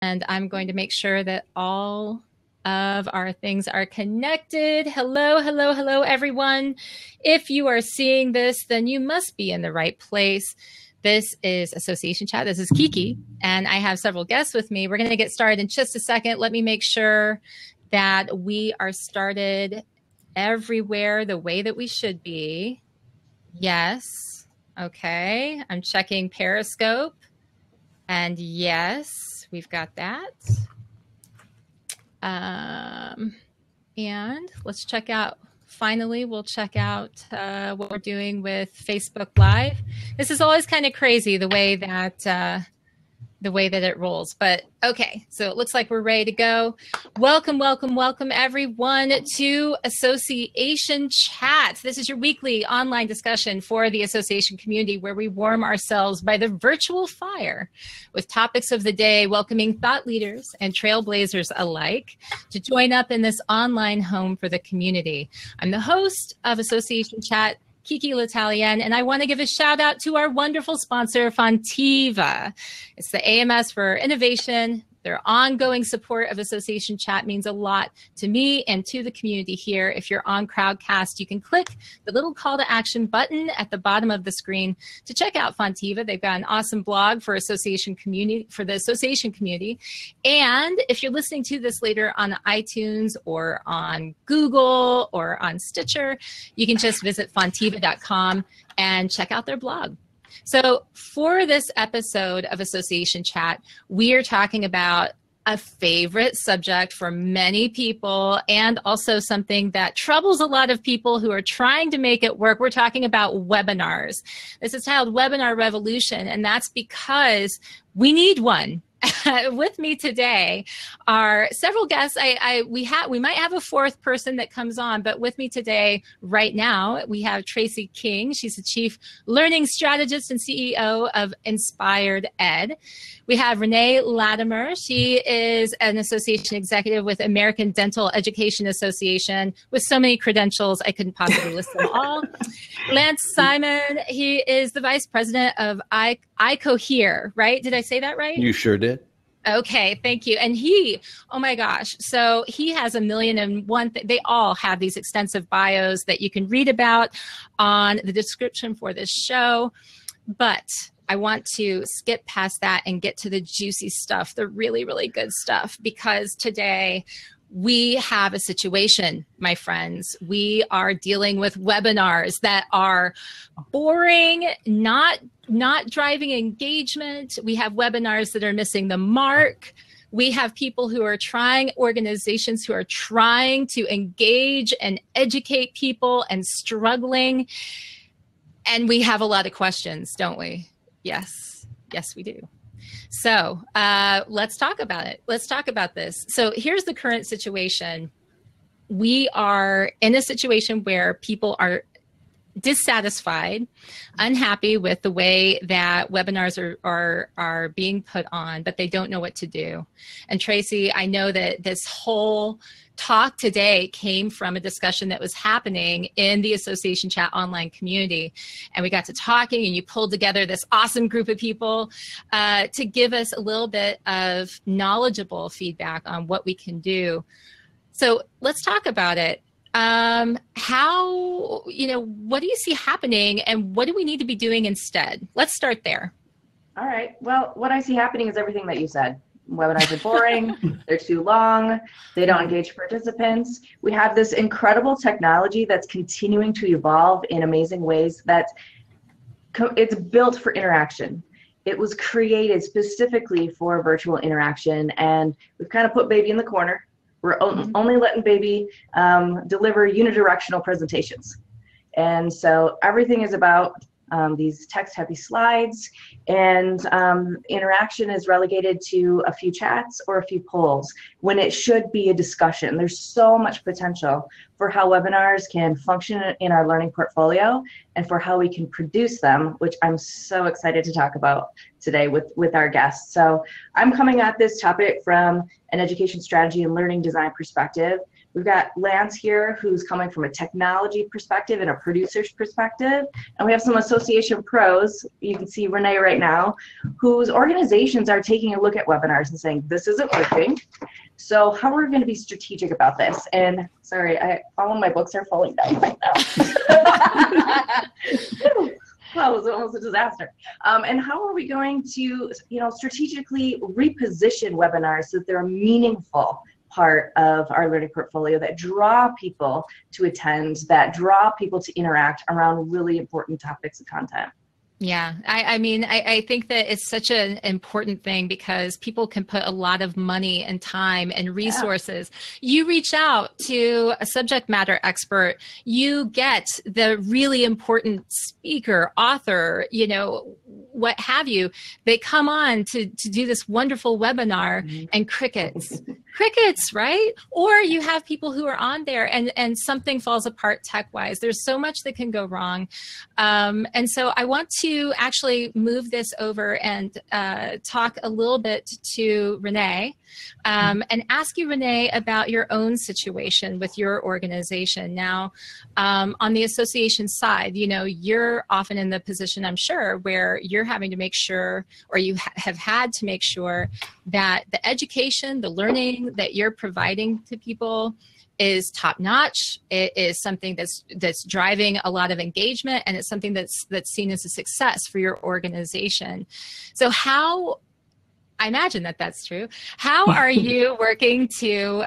And I'm going to make sure that all of our things are connected. Hello, hello, hello, everyone. If you are seeing this, then you must be in the right place. This is Association Chat. This is Kiki, and I have several guests with me. We're going to get started in just a second. Let me make sure that we are started everywhere the way that we should be. Yes. Okay. I'm checking Periscope. And yes, we've got that. And let's check out, finally, we'll check out what we're doing with Facebook Live. This is always kind of crazy the way that it rolls, but okay. So it looks like we're ready to go. Welcome, welcome, welcome everyone to Association Chat. This is your weekly online discussion for the association community where we warm ourselves by the virtual fire with topics of the day, welcoming thought leaders and trailblazers alike to join up in this online home for the community. I'm the host of Association Chat, Kiki L'Italienne, and I want to give a shout out to our wonderful sponsor, Fontiva. It's the AMS for innovation. Their ongoing support of Association Chat means a lot to me and to the community here. If you're on Crowdcast, you can click the little call to action button at the bottom of the screen to check out Fontiva. They've got an awesome blog for association community, for the association community. And if you're listening to this later on iTunes or on Google or on Stitcher, you can just visit fontiva.com and check out their blog. So for this episode of Association Chat, we are talking about a favorite subject for many people and also something that troubles a lot of people who are trying to make it work. We're talking about webinars. This is titled Webinar Revolution, and that's because we need one. With me today are several guests. We might have a fourth person that comes on, but with me today, right now, we have Tracy King. She's the Chief Learning Strategist and CEO of Inspired Ed. We have Renee Latimer. She is an association executive with American Dental Education Association with so many credentials, I couldn't possibly list them all. Lance Simon, he is the Vice President of iCohere, right? Did I say that right? You sure did. Okay, thank you. And he, oh my gosh, so he has 1,000,001. They all have these extensive bios that you can read about on the description for this show. But I want to skip past that and get to the juicy stuff, the really, really good stuff, because today we have a situation, my friends. We are dealing with webinars that are boring, not driving engagement. We have webinars that are missing the mark. We have people who are trying, organizations who are trying to engage and educate people and struggling. And we have a lot of questions, don't we? Yes. Yes, we do. So let's talk about it. Let's talk about this. So here's the current situation. We are in a situation where people are dissatisfied, unhappy with the way that webinars are being put on, but they don't know what to do. And Tracy, I know that this whole talk today came from a discussion that was happening in the Association Chat online community. And we got to talking and you pulled together this awesome group of people to give us a little bit of knowledgeable feedback on what we can do. So let's talk about it. What do you see happening and what do we need to be doing instead? Let's start there. All right. Well, what I see happening is everything that you said. Webinars are boring, they're too long, they don't engage participants. We have this incredible technology that's continuing to evolve in amazing ways that it's built for interaction. It was created specifically for virtual interaction, and we've kind of put baby in the corner. We're only letting baby deliver unidirectional presentations. And so everything is about these text-heavy slides, and interaction is relegated to a few chats or a few polls when it should be a discussion. There's so much potential for how webinars can function in our learning portfolio and for how we can produce them, which I'm so excited to talk about today with our guests. So I'm coming at this topic from an education strategy and learning design perspective, We've got Lance here, who's coming from a technology perspective and a producer's perspective. And we have some association pros, you can see Renee right now, whose organizations are taking a look at webinars and saying, this isn't working. So how are we going to be strategic about this? And sorry, all of my books are falling down right now. Well, it was almost a disaster. And how are we going to, strategically reposition webinars so that they're a meaningful part of our learning portfolio, that draw people to attend, that draw people to interact around really important topics of content? Yeah, I mean, I think that it's such an important thing because people can put a lot of money and time and resources. Yeah. You reach out to a subject matter expert, you get the really important speaker, author, what have you. They come on to do this wonderful webinar and crickets. Crickets, right? Or you have people who are on there and something falls apart tech-wise. There's so much that can go wrong. And so I want to actually move this over and talk a little bit to Renee and ask you, Renee, about your own situation with your organization. Now, on the association side, you're often in the position, I'm sure, where you're having to make sure, or you have had to make sure, that the education, the learning that you're providing to people is top notch. It is something that's driving a lot of engagement, and it's something that's seen as a success for your organization. So how, I imagine that that's true. How are you working to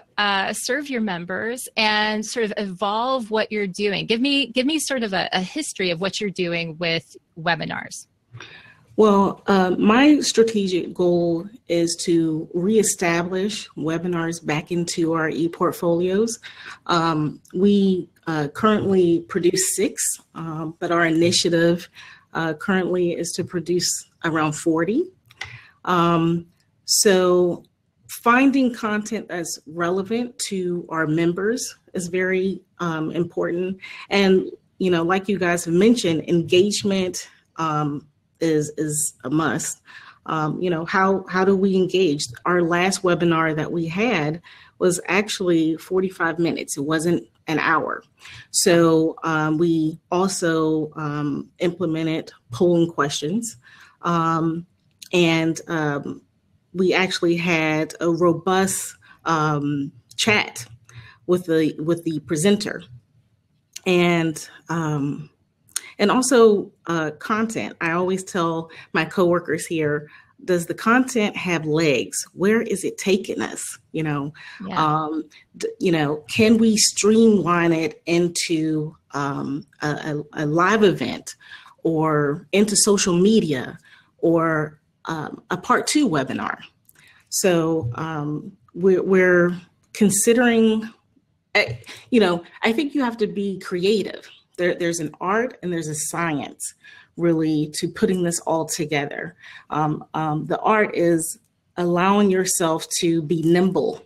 serve your members and sort of evolve what you're doing? Give me sort of a history of what you're doing with webinars. Well, my strategic goal is to reestablish webinars back into our e-portfolios. We currently produce 6, but our initiative currently is to produce around 40. So finding content that's relevant to our members is very important. And, like you guys have mentioned, engagement is a must. How do we engage? Our last webinar that we had was actually 45 minutes. It wasn't an hour. So we also implemented polling questions, and we actually had a robust chat with the presenter, and also content. I always tell my coworkers here, does the content have legs? Where is it taking us? Can we streamline it into a live event, or into social media, or a part 2 webinar? So we're considering, I think you have to be creative. There's an art and there's a science, really, to putting this all together. The art is allowing yourself to be nimble.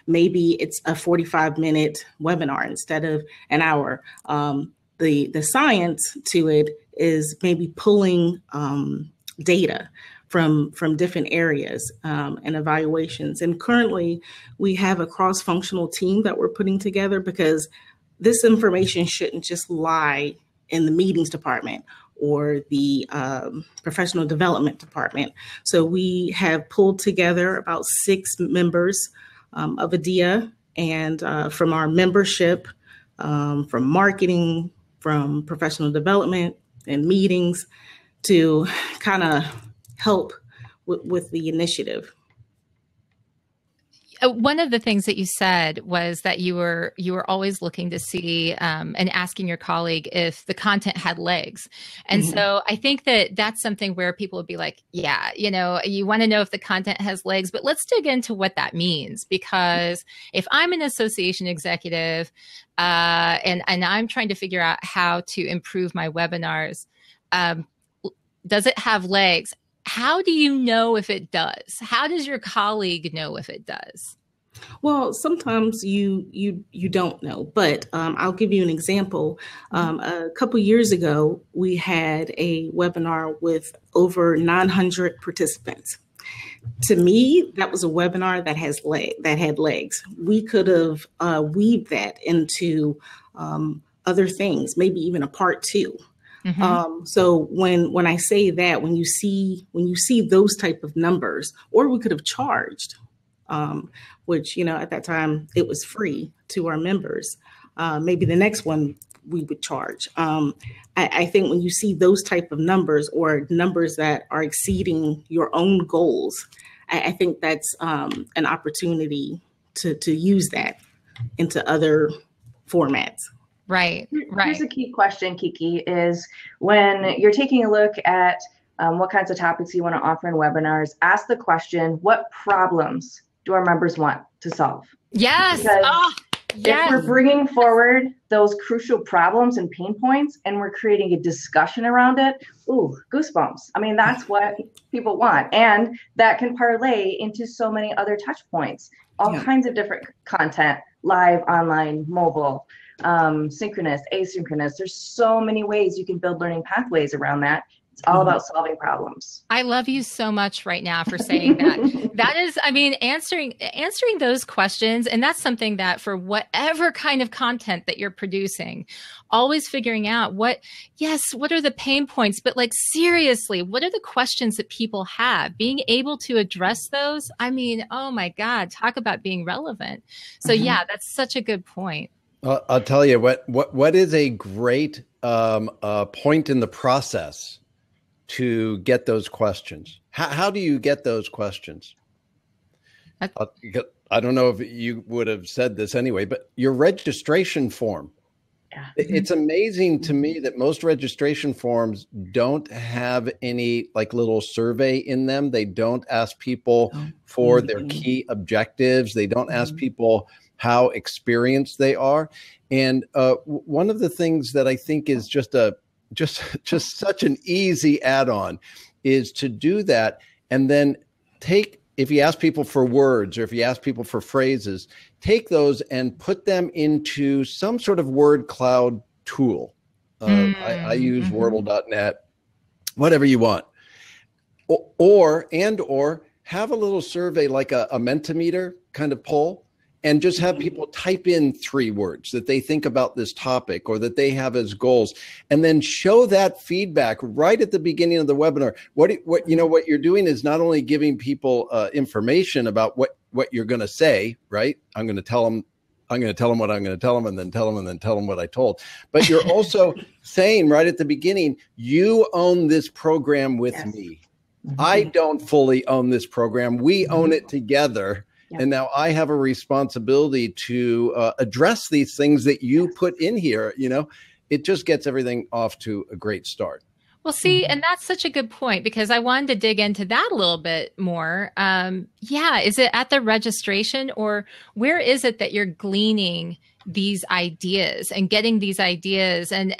Maybe it's a 45-minute webinar instead of an hour. The science to it is maybe pulling data from different areas and evaluations. And currently, we have a cross-functional team that we're putting together, because this information shouldn't just lie in the meetings department or the professional development department. So we have pulled together about 6 members of ADIA, and from our membership, from marketing, from professional development and meetings, to kind of help with the initiative. One of the things that you said was that you were always looking to see and asking your colleague if the content had legs. And so I think that that's something where people would be like, yeah, you want to know if the content has legs, but let's dig into what that means. Because if I'm an association executive and I'm trying to figure out how to improve my webinars, does it have legs? How do you know if it does? How does your colleague know if it does? Well, sometimes you don't know, but I'll give you an example. A couple years ago, we had a webinar with over 900 participants. To me, that was a webinar that had legs. We could have weaved that into other things, maybe even a part two. So when I say that, when you see those type of numbers, or we could have charged, which, at that time it was free to our members. Maybe the next one we would charge. I think when you see those type of numbers, or numbers that are exceeding your own goals, I think that's an opportunity to use that into other formats. Right. Here's a key question, Kiki, is when you're taking a look at what kinds of topics you want to offer in webinars, ask the question, what problems do our members want to solve? Yes. Because if we're bringing forward those crucial problems and pain points, and we're creating a discussion around it, ooh, goosebumps. I mean, that's what people want. And that can parlay into so many other touch points, all kinds of different content, live, online, mobile, synchronous, asynchronous. There's so many ways you can build learning pathways around that. It's all about solving problems. I love you so much right now for saying that. That is, I mean, answering those questions. And that's something that for whatever kind of content that you're producing, always figuring out what are the pain points, but like, seriously, what are the questions that people have? Being able to address those. I mean, oh my God, talk about being relevant. So yeah, that's such a good point. I'll tell you what is a great point in the process to get those questions. How do you get those questions? I don't know if you would have said this anyway, but your registration form. Yeah. It's amazing to me that most registration forms don't have any like little survey in them. They don't ask people for their key objectives. They don't ask people how experienced they are. And one of the things that I think is just such an easy add-on is to do that. And then if you ask people for words, or if you ask people for phrases, take those and put them into some sort of word cloud tool. I use Wordle.net, whatever you want. Or have a little survey like a Mentimeter kind of poll, and just have people type in 3 words that they think about this topic or that they have as goals, and then show that feedback right at the beginning of the webinar. What you're doing is not only giving people information about what you're going to say, right? I'm going to tell them what I'm going to tell them, and then tell them what I told. But you're also saying right at the beginning, you own this program with me. I don't fully own this program. We own it together. And now I have a responsibility to address these things that you put in here. It just gets everything off to a great start. Well, see, and that's such a good point, because I wanted to dig into that a little bit more. Is it at the registration, or where is it that you're gleaning these ideas and getting these ideas and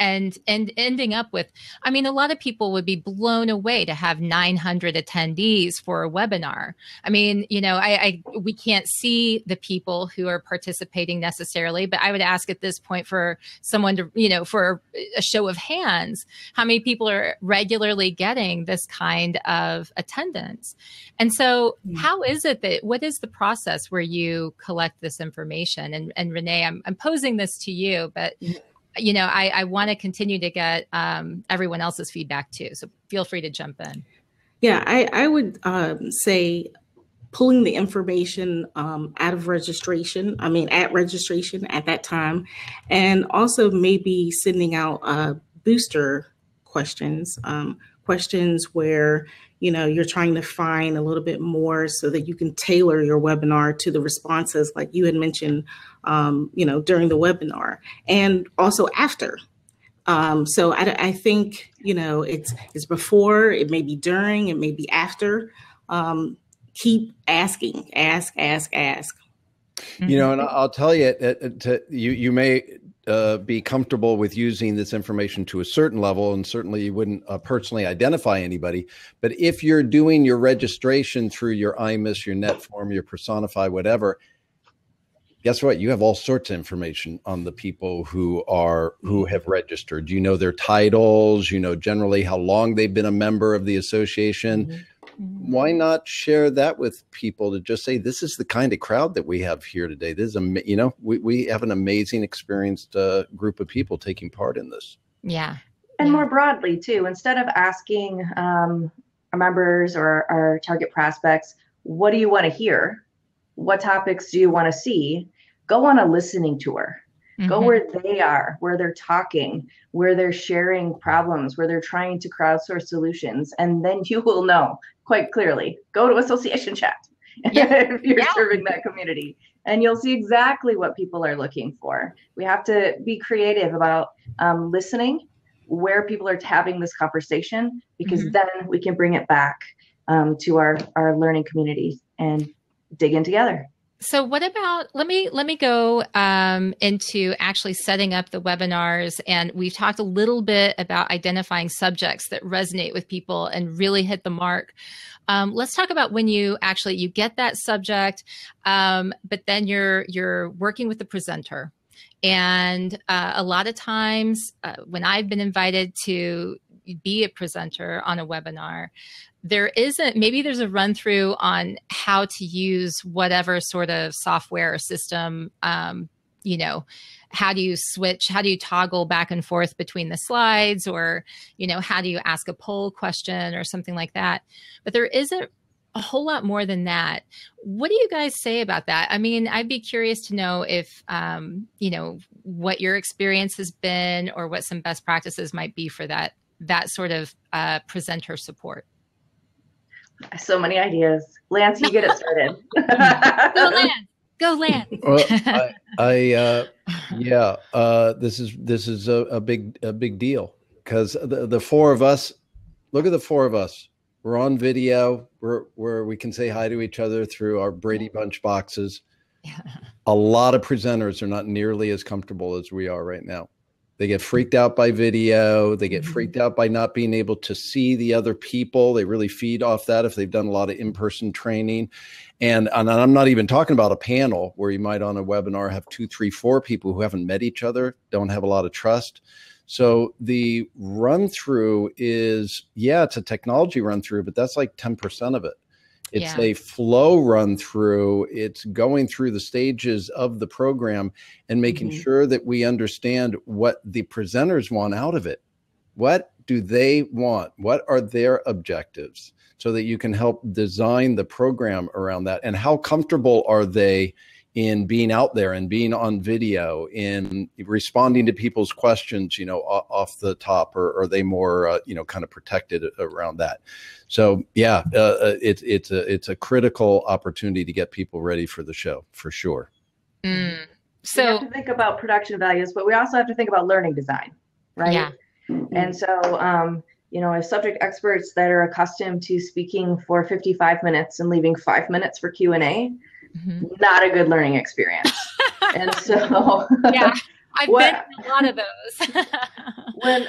ending up with, I mean, a lot of people would be blown away to have 900 attendees for a webinar. I mean, we can't see the people who are participating necessarily, but I would ask at this point for someone to, for a show of hands, how many people are regularly getting this kind of attendance? And so how is it what is the process where you collect this information? And Renee, I'm posing this to you, but I want to continue to get everyone else's feedback too. So feel free to jump in. Yeah, I would say pulling the information out of registration. I mean, at registration at that time, and also maybe sending out booster questions, questions where you're trying to find a little bit more so that you can tailor your webinar to the responses, like you had mentioned, during the webinar and also after. So I think, it's before, it may be during, it may be after. Keep asking, ask. And I'll tell you, you may be comfortable with using this information to a certain level, and certainly you wouldn't personally identify anybody. But if you're doing your registration through your IMIS, your NetForm, your Personify, whatever, guess what? You have all sorts of information on the people who have registered. You know their titles, generally how long they've been a member of the association. why not share that with people to just say, this is the kind of crowd that we have here today. This is, we have an amazing, experienced group of people taking part in this. Yeah. And more broadly too, instead of asking our members or our target prospects, what do you want to hear? What topics do you want to see? Go on a listening tour. Go where they are, where they're talking, where they're sharing problems, where they're trying to crowdsource solutions. And then you will know quite clearly. Go to association chat if you're serving that community. And you'll see exactly what people are looking for. We have to be creative about listening where people are having this conversation, because then we can bring it back to our learning community and dig in together. So what about, let me go into actually setting up the webinars. And we've talked a little bit about identifying subjects that resonate with people and really hit the mark. Let's talk about when you get that subject, but then you're working with the presenter. And a lot of times when I've been invited to be a presenter on a webinar, maybe there's a run through on how to use whatever sort of software or system, how do you toggle back and forth between the slides, or, how do you ask a poll question or something like that? But there isn't a whole lot more than that. What do you guys say about that? I mean, I'd be curious to know if, what your experience has been, or what some best practices might be for that sort of presenter support. So many ideas. Lance, you get it started. Go Lance. Well, this is a big deal, because the four of us, look at the four of us. We're on video where we can say hi to each other through our Brady Bunch boxes. Yeah. A lot of presenters are not nearly as comfortable as we are right now. They get freaked out by video. They get freaked out by not being able to see the other people. They really feed off that if they've done a lot of in-person training. And I'm not even talking about a panel where you might on a webinar have 2, 3, 4 people who haven't met each other, don't have a lot of trust. So the run through is, it's a technology run through, but that's like 10% of it. It's a flow run through. It's going through the stages of the program and making sure that we understand what the presenters want out of it. What do they want? What are their objectives? So that you can help design the program around that. And how comfortable are they in being out there and being on video, in responding to people's questions, off the top, or are they more, kind of protected around that? So it's a critical opportunity to get people ready for the show, for sure. So we have to think about production values, but we also have to think about learning design, right? Yeah. And so, as subject experts that are accustomed to speaking for 55 minutes and leaving 5 minutes for Q&A, not a good learning experience. And so I've been in a lot of those.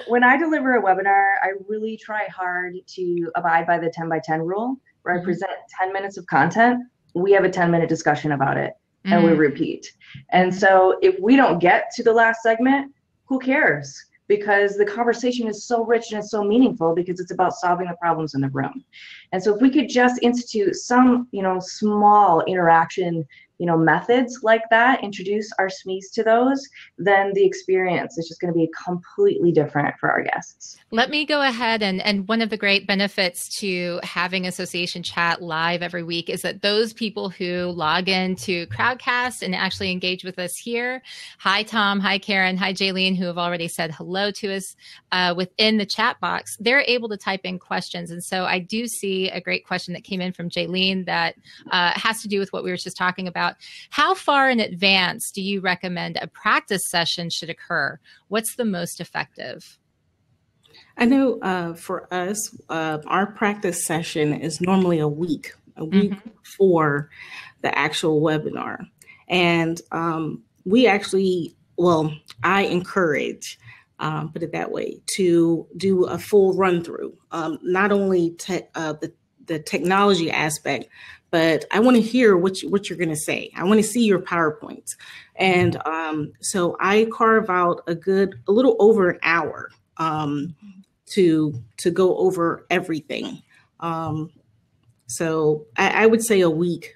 when I deliver a webinar, I really try hard to abide by the 10 by 10 rule, where I present 10 minutes of content. We have a 10-minute discussion about it, and we repeat. And so if we don't get to the last segment, who cares? Because the conversation is so rich and it's so meaningful, because it's about solving the problems in the room. And so if we could just institute some, small interaction, methods like that, introduce our SMEs to those, then the experience is just going to be completely different for our guests. Let me go ahead, and one of the great benefits to having Association Chat live every week is that those people who log in to Crowdcast and actually engage with us here, hi Tom, hi Karen, hi Jaylene, who have already said hello to us within the chat box, they're able to type in questions. And so I do see a great question that came in from Jaylene that has to do with what we were just talking about. How far in advance do you recommend a practice session should occur? What's the most effective? I know for us, our practice session is normally a week before the actual webinar. And we actually, I encourage, put it that way, to do a full run through, not only the technology aspect, but I want to hear what you're going to say. I want to see your PowerPoints. And so I carve out a little over an hour to go over everything. So I would say a week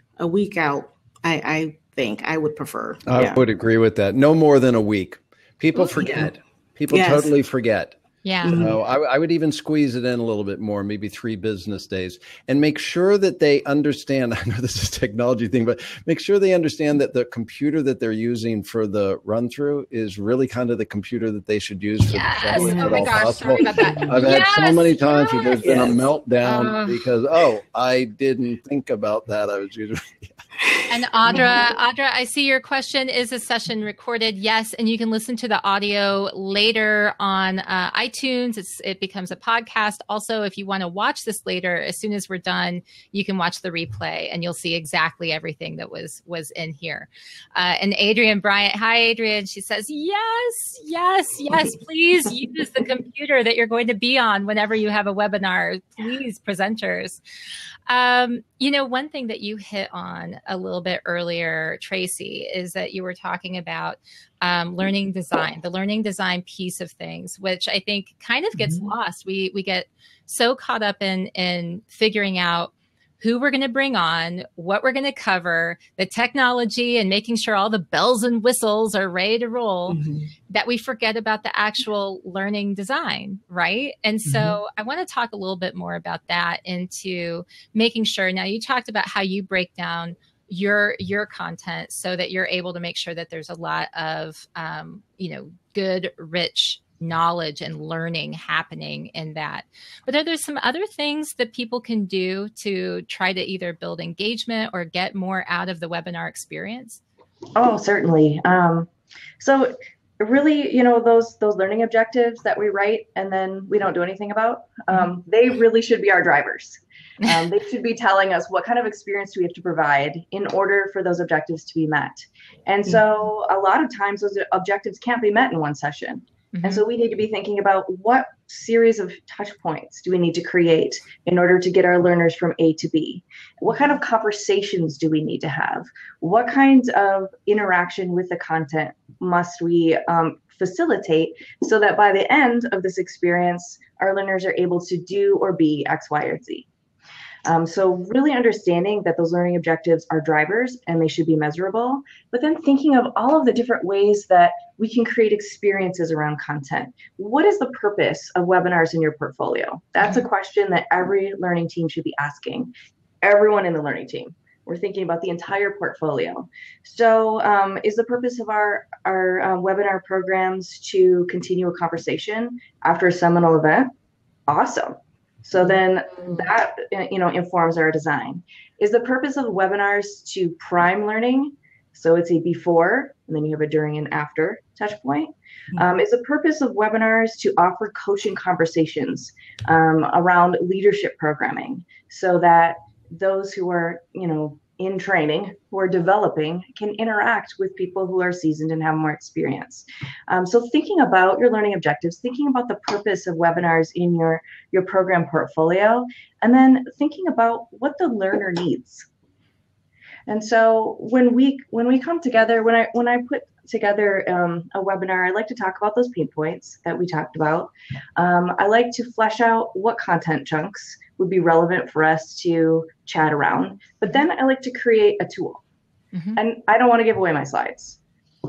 out. I think I would prefer. I would agree with that. No more than a week. People forget. People totally forget. Yeah. So I would even squeeze it in a little bit more, maybe 3 business days, and make sure that they understand. I know this is a technology thing, but make sure they understand that the computer that they're using for the run through is really kind of the computer that they should use for the show. Oh my gosh, sorry about that. I've had so many times where there's been a meltdown because, I didn't think about that. I was using. And Audra, I see your question. Is a session recorded? Yes. And you can listen to the audio later on iTunes. It becomes a podcast. Also, if you want to watch this later, as soon as we're done, you can watch the replay and you'll see exactly everything that was in here. And Adrienne Bryant, hi, Adrienne. She says, yes, please use the computer that you're going to be on whenever you have a webinar. Please, presenters. One thing that you hit on a little bit earlier, Tracy, is that you were talking about learning design, the learning design piece of things, which I think kind of gets lost. We get so caught up in figuring out who we're going to bring on, what we're going to cover, the technology, and making sure all the bells and whistles are ready to roll, that we forget about the actual learning design, right? And so I want to talk a little bit more about that, into making sure. Now, you talked about how you break down your content so that you're able to make sure that there's a lot of good, rich knowledge and learning happening in that. But are there some other things that people can do to try to either build engagement or get more out of the webinar experience? Oh, certainly. So really, those learning objectives that we write and then we don't do anything about, they really should be our drivers. They should be telling us what kind of experience do we have to provide in order for those objectives to be met. And so a lot of times those objectives can't be met in one session. And so we need to be thinking about what series of touch points do we need to create in order to get our learners from A to B? What kind of conversations do we need to have? What kinds of interaction with the content must we facilitate so that by the end of this experience, our learners are able to do or be X, Y, or Z? So really understanding that those learning objectives are drivers and they should be measurable, but then thinking of all of the different ways that we can create experiences around content. What is the purpose of webinars in your portfolio? That's a question that every learning team should be asking. Everyone in the learning team. We're thinking about the entire portfolio. So is the purpose of our webinar programs to continue a conversation after a seminal event? Awesome. So then that informs our design. Is the purpose of webinars to prime learning? So it's a before, and then you have a during and after touch point. Is the purpose of webinars to offer coaching conversations around leadership programming so that those who are in training, who are developing, can interact with people who are seasoned and have more experience. So thinking about your learning objectives, thinking about the purpose of webinars in your program portfolio, and then thinking about what the learner needs. And so when we come together, when I put together a webinar, I like to talk about those pain points that we talked about. I like to flesh out what content chunks would be relevant for us to chat around. But then I like to create a tool. And I don't want to give away my slides.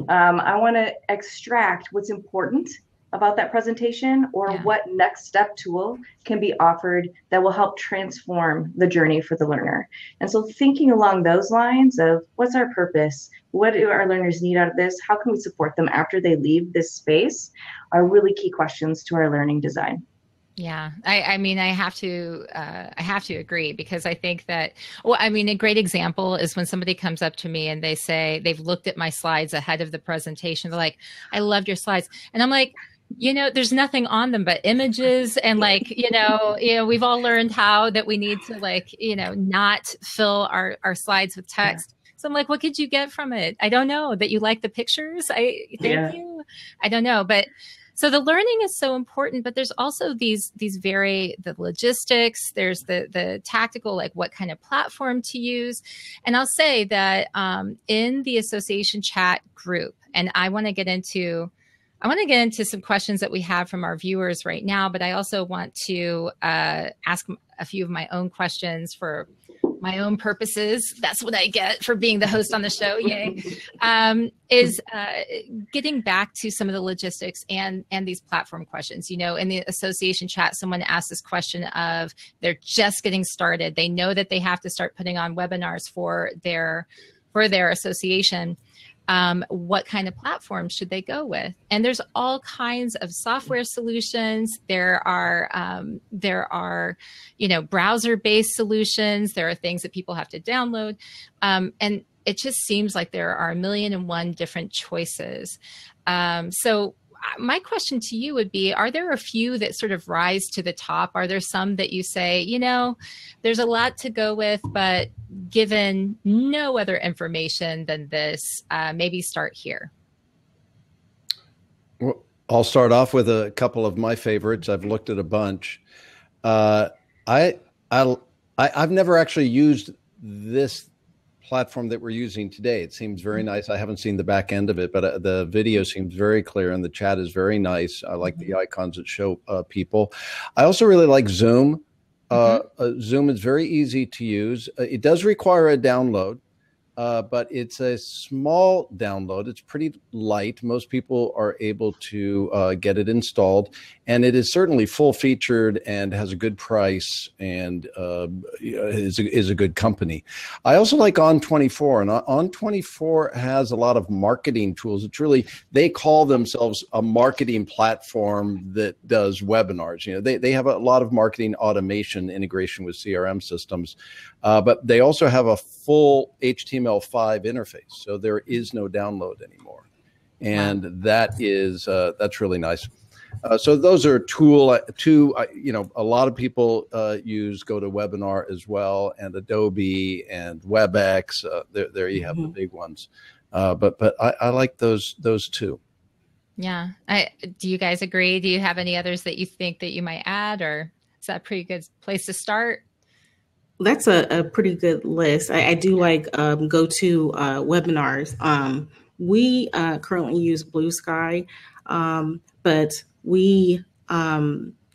I want to extract what's important about that presentation or what next step tool can be offered that will help transform the journey for the learner. And so thinking along those lines of what's our purpose, what do our learners need out of this, how can we support them after they leave this space, are really key questions to our learning design. Yeah, I mean, I have to agree, because I think that, a great example is when somebody comes up to me and they say they've looked at my slides ahead of the presentation. They're like, I loved your slides. And I'm like, there's nothing on them but images. And we've all learned how that we need to not fill our slides with text. So I'm like, what could you get from it? I don't know. That you like the pictures? Thank you. I don't know. But so the learning is so important, but there's also the logistics, there's the tactical, like what kind of platform to use. And I'll say that in the association chat group, and I want to get into some questions that we have from our viewers right now, but I also want to ask a few of my own questions for my own purposes, that's what I get for being the host on the show, yay, is getting back to some of the logistics and these platform questions. You know, in the association chat, someone asked this question of, they're just getting started. They know that they have to start putting on webinars for their association. What kind of platform should they go with? And there's all kinds of software solutions. There are, you know, browser-based solutions. There are things that people have to download. And it just seems like there are 1,000,001 different choices. So my question to you would be, are there a few that sort of rise to the top? Are there some that you say, you know, there's a lot to go with, but given no other information than this, maybe start here? Well, I'll start off with a couple of my favorites. I've looked at a bunch. I've never actually used this platform that we're using today. It seems very nice. I haven't seen the back end of it, but the video seems very clear and the chat is very nice. I like the icons that show people. I also really like Zoom. Zoom is very easy to use. It does require a download, but it's a small download. It's pretty light. Most people are able to get it installed, and it is certainly full featured and has a good price and is a good company. I also like On24, and On24 has a lot of marketing tools. It's really, they call themselves a marketing platform that does webinars. You know, they have a lot of marketing automation integration with CRM systems, but they also have a full HTML5 interface, so there is no download anymore, and that's really nice. So those are two. You know, a lot of people use GoToWebinar as well, and Adobe and WebEx. There you have the big ones, but I like those two. Yeah. Do you guys agree? Do you have any others that you think that you might add, or is that a pretty good place to start? That's a pretty good list. I do like GoToWebinars. We currently use Blue Sky, but we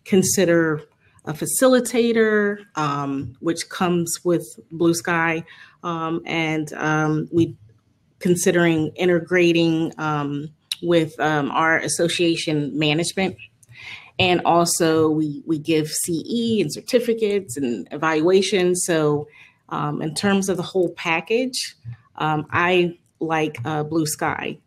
consider a facilitator, which comes with Blue Sky, and we considering integrating with our association management. And also we give CE and certificates and evaluations. So in terms of the whole package, I like Blue Sky.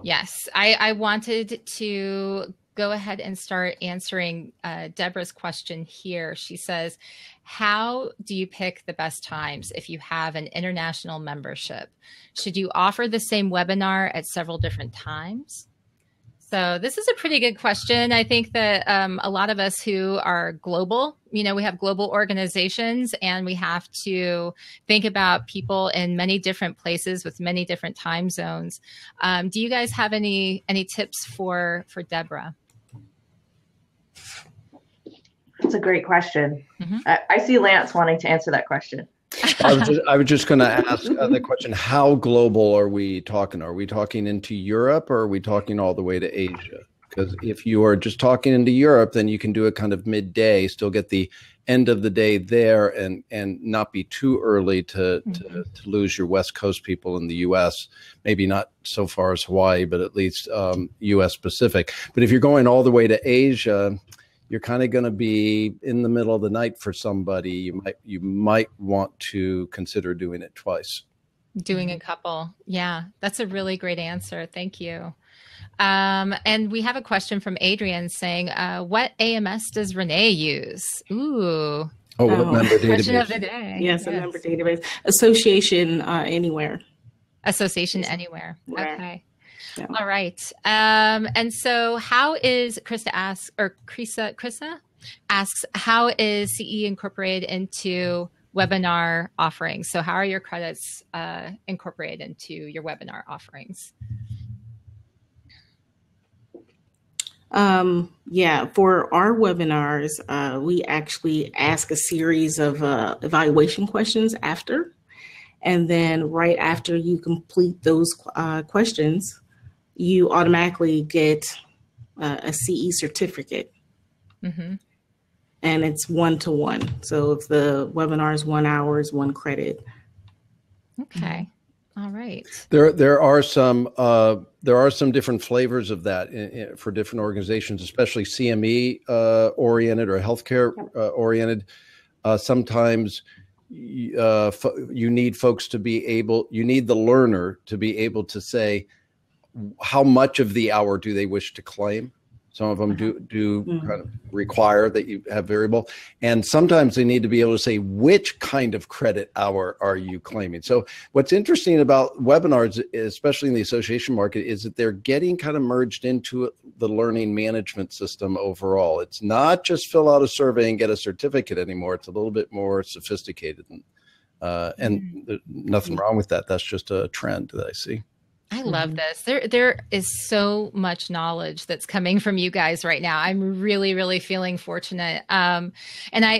Yes, I wanted to go ahead and start answering Deborah's question here. She says, how do you pick the best times if you have an international membership? Should you offer the same webinar at several different times? So this is a pretty good question. I think that a lot of us who are global, you know, we have global organizations and we have to think about people in many different places with many different time zones. Do you guys have any tips for Deborah? That's a great question. I see Lance wanting to answer that question. I was just going to ask the question, how global are we talking? Are we talking into Europe, or are we talking all the way to Asia? Because if you are just talking into Europe, then you can do it kind of midday, still get the end of the day there, and not be too early to lose your West Coast people in the U.S. Maybe not so far as Hawaii, but at least U.S. Pacific. But if you're going all the way to Asia, you're kind of going to be in the middle of the night for somebody. You might want to consider doing it twice. Doing a couple. Yeah, that's a really great answer. Thank you. And we have a question from Adrian saying, what AMS does Renee use? Ooh. Member database. Question of the day. Yes, a member database. Association Anywhere. Association Anywhere. Where? Okay. Yeah. All right. And so how is Krista asks, how is CE incorporated into webinar offerings? So how are your credits incorporated into your webinar offerings? Yeah, for our webinars, we actually ask a series of evaluation questions after. And then right after you complete those questions, you automatically get a CE certificate. and it's 1-to-1. So if the webinar is 1 hour, it's 1 credit. Okay. All right. There are some different flavors of that for different organizations, especially CME oriented or healthcare oriented. Sometimes you need folks to be able, you need the learner to be able to say how much of the hour do they wish to claim. Some of them do kind of require that you have variable. And sometimes they need to be able to say, which kind of credit hour are you claiming? So what's interesting about webinars, especially in the association market, is that they're getting kind of merged into the learning management system overall. It's not just fill out a survey and get a certificate anymore. It's a little bit more sophisticated. And there's nothing wrong with that. That's just a trend that I see. I love this. There is so much knowledge that's coming from you guys right now. I'm really, really feeling fortunate. And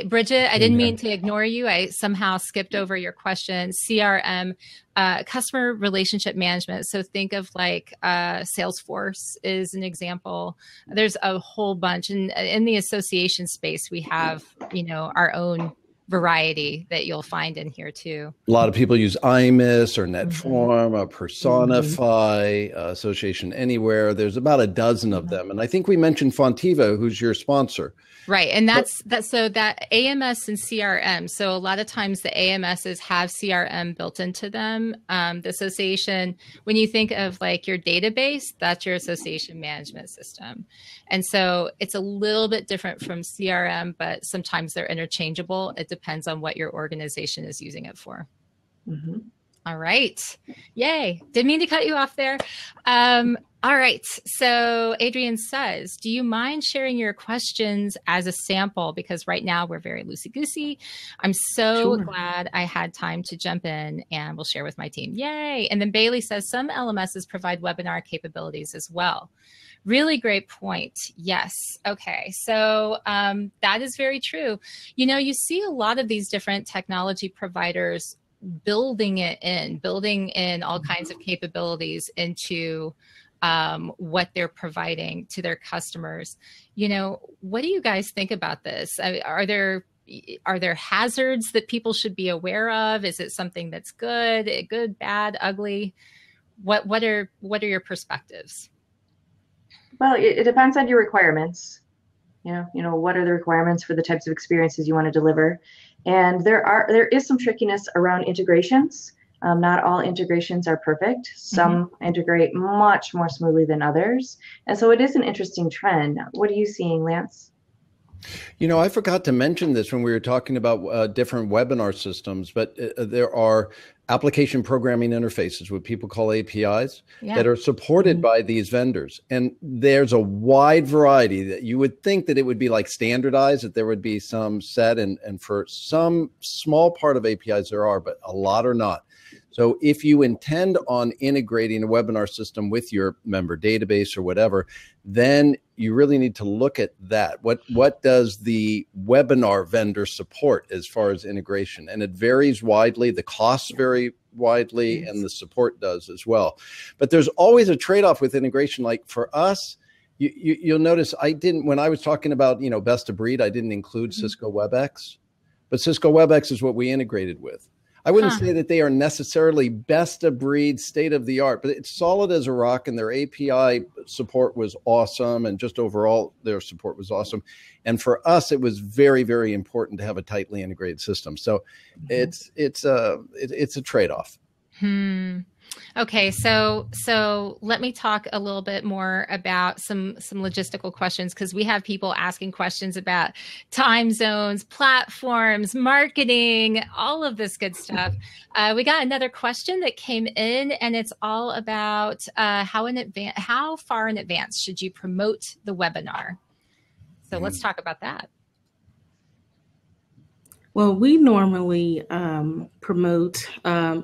Bridget, I didn't mean to ignore you. I somehow skipped over your question. CRM, customer relationship management. So think of like Salesforce is an example. There's a whole bunch. And in the association space, we have, our own variety that you'll find in here too. A lot of people use IMIS or Netform, Personify, Association Anywhere. There's about a dozen of them. And I think we mentioned Fontiva, who's your sponsor. Right. And that's so that AMS and CRM. So a lot of times the AMSs have CRM built into them. The association, when you think of like your database, that's your association management system. And so it's a little bit different from CRM, but sometimes they're interchangeable. It depends on what your organization is using it for. All right. Yay. Didn't mean to cut you off there. All right. So Adrian says, do you mind sharing your questions as a sample? Because right now we're very loosey-goosey. I'm so glad I had time to jump in and we'll share with my team. Yay. And then Bailey says, some LMSs provide webinar capabilities as well. Really great point. Yes. Okay. So that is very true. You see a lot of these different technology providers building in all kinds of capabilities into what they're providing to their customers. What do you guys think about this? Are there hazards that people should be aware of? Is it something that's good, bad, ugly? What are your perspectives? Well, it depends on your requirements. What are the requirements for the types of experiences you want to deliver? And there is some trickiness around integrations. Not all integrations are perfect. Some integrate much more smoothly than others. And so it is an interesting trend. What are you seeing, Lance? I forgot to mention this when we were talking about different webinar systems, but there are application programming interfaces, what people call APIs, that are supported by these vendors. And there's a wide variety that you would think that it would be like standardized, that there would be some set, and for some small part of APIs there are, but a lot are not. So if you intend on integrating a webinar system with your member database or whatever, then you really need to look at that. What does the webinar vendor support as far as integration? And it varies widely. The costs vary widely, and the support does as well. But there's always a trade-off with integration. Like for us, you'll notice when I was talking about, best of breed, I didn't include Cisco WebEx, but Cisco WebEx is what we integrated with. I wouldn't say that they are necessarily best of breed, state of the art, but it's solid as a rock, and their API support was awesome, and just overall their support was awesome. And for us, it was very, very important to have a tightly integrated system. So it's a trade-off. Okay, so let me talk a little bit more about some logistical questions, because we have people asking questions about time zones, platforms, marketing, all of this good stuff. We got another question that came in, and it's all about how far in advance should you promote the webinar? So let's talk about that. Well, we normally promote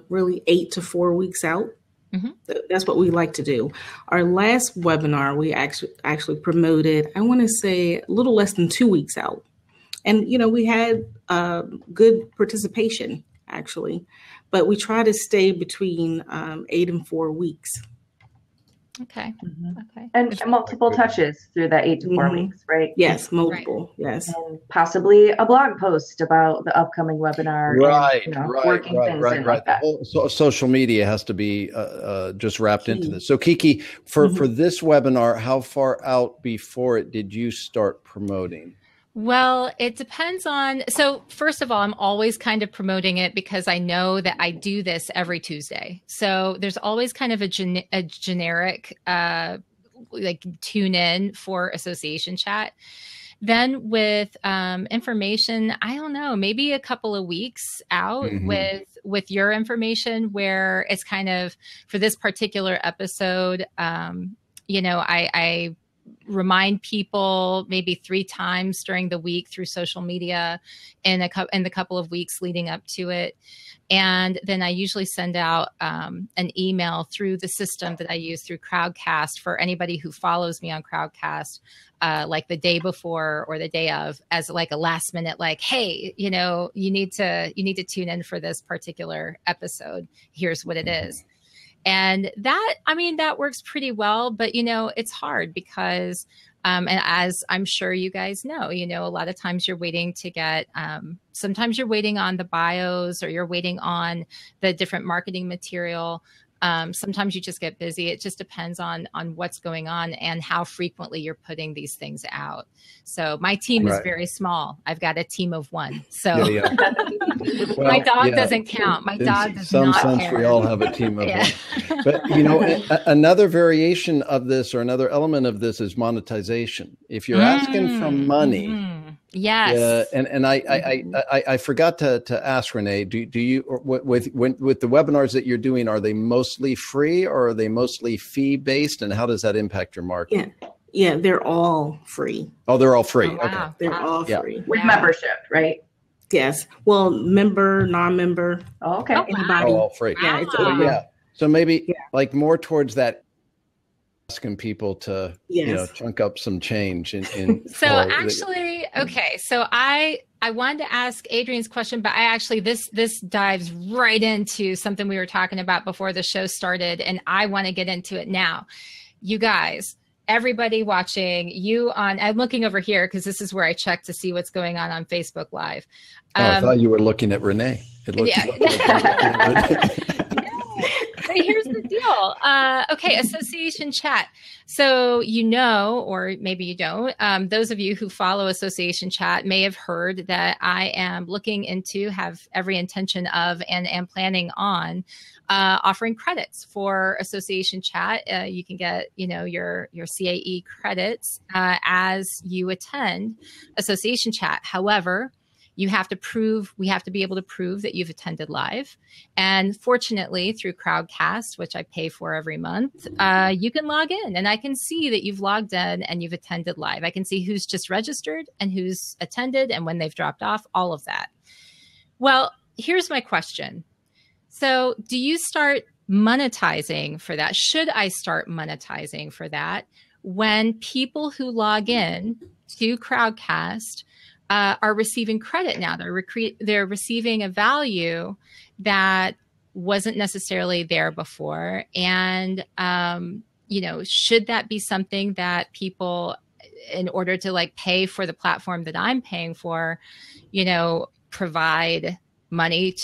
really 8 to 4 weeks out. That's what we like to do. Our last webinar, we actually promoted, I want to say, a little less than 2 weeks out. And, we had good participation, actually. But we try to stay between 8 and 4 weeks. Okay. Okay. And multiple touches through that 8 to 4 weeks, right? Yes, multiple. Right. Yes. And possibly a blog post about the upcoming webinar. Right. And, right. Working things in like that. So social media has to be just wrapped into this. So Kiki, for this webinar, how far out before it did you start promoting? Well, it depends on, so first of all, I'm always kind of promoting it because I know that I do this every Tuesday. So there's always kind of a generic, like tune in for association chat. Then with information, I don't know, maybe a couple of weeks out with your information where it's kind of for this particular episode, I remind people maybe 3 times during the week through social media in the couple of weeks leading up to it. And then I usually send out an email through the system that I use through Crowdcast for anybody who follows me on Crowdcast, like the day before or the day of, as like a last minute, like, hey, you need to tune in for this particular episode. Here's what it is. And that works pretty well, but it's hard because, and as I'm sure you guys know, a lot of times you're waiting to get, sometimes you're waiting on the bios or you're waiting on the different marketing material. Sometimes you just get busy. It just depends on what's going on and how frequently you're putting these things out. So my team is very small. I've got a team of 1. So Well, my dog doesn't count. My dog does not care. In some sense, we all have a team of 1. But another variation of this or another element of this is monetization. If you're asking for money, yes, and I forgot to ask Renee. Do you with the webinars that you're doing, are they mostly free or are they mostly fee based, and how does that impact your marketing? Yeah, they're all free. Oh, they're all free. Oh, wow. Okay, they're all free with membership, right? Yes. Well, member, non-member. Oh, okay. Anybody. all free. Yeah, it's Wow. open. So maybe like more towards that, asking people to chunk up some change so actually, okay, so I wanted to ask Adrian's question, but this dives right into something we were talking about before the show started, and I want to get into it now. You guys, everybody watching you I'm looking over here because this is where I check to see what's going on Facebook Live. I thought you were looking at Renee. It looks But here's the deal. Okay, association chat. So or maybe you don't, those of you who follow association chat may have heard that I am looking into, have every intention of, and am planning on offering credits for association chat. You can get, your CAE credits as you attend association chat. However, we have to be able to prove that you've attended live. And fortunately, through Crowdcast, which I pay for every month, you can log in and I can see that you've logged in and you've attended live. I can see who's just registered and who's attended and when they've dropped off, all of that. Well, here's my question. So do you start monetizing for that? Should I start monetizing for that when people who log in to Crowdcast are receiving credit now? They're receiving a value that wasn't necessarily there before. And, should that be something that people, in order to pay for the platform that I'm paying for, provide money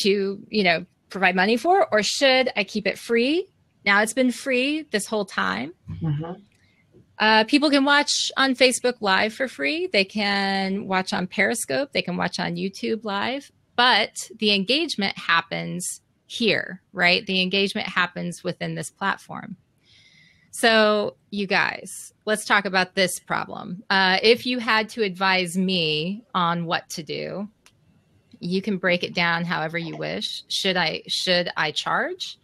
to provide money for, or should I keep it free? Now it's been free this whole time. People can watch on Facebook Live for free. They can watch on Periscope. They can watch on YouTube Live. But the engagement happens here, right? The engagement happens within this platform. So you guys, let's talk about this problem. If you had to advise me on what to do, you can break it down however you wish. Should I charge?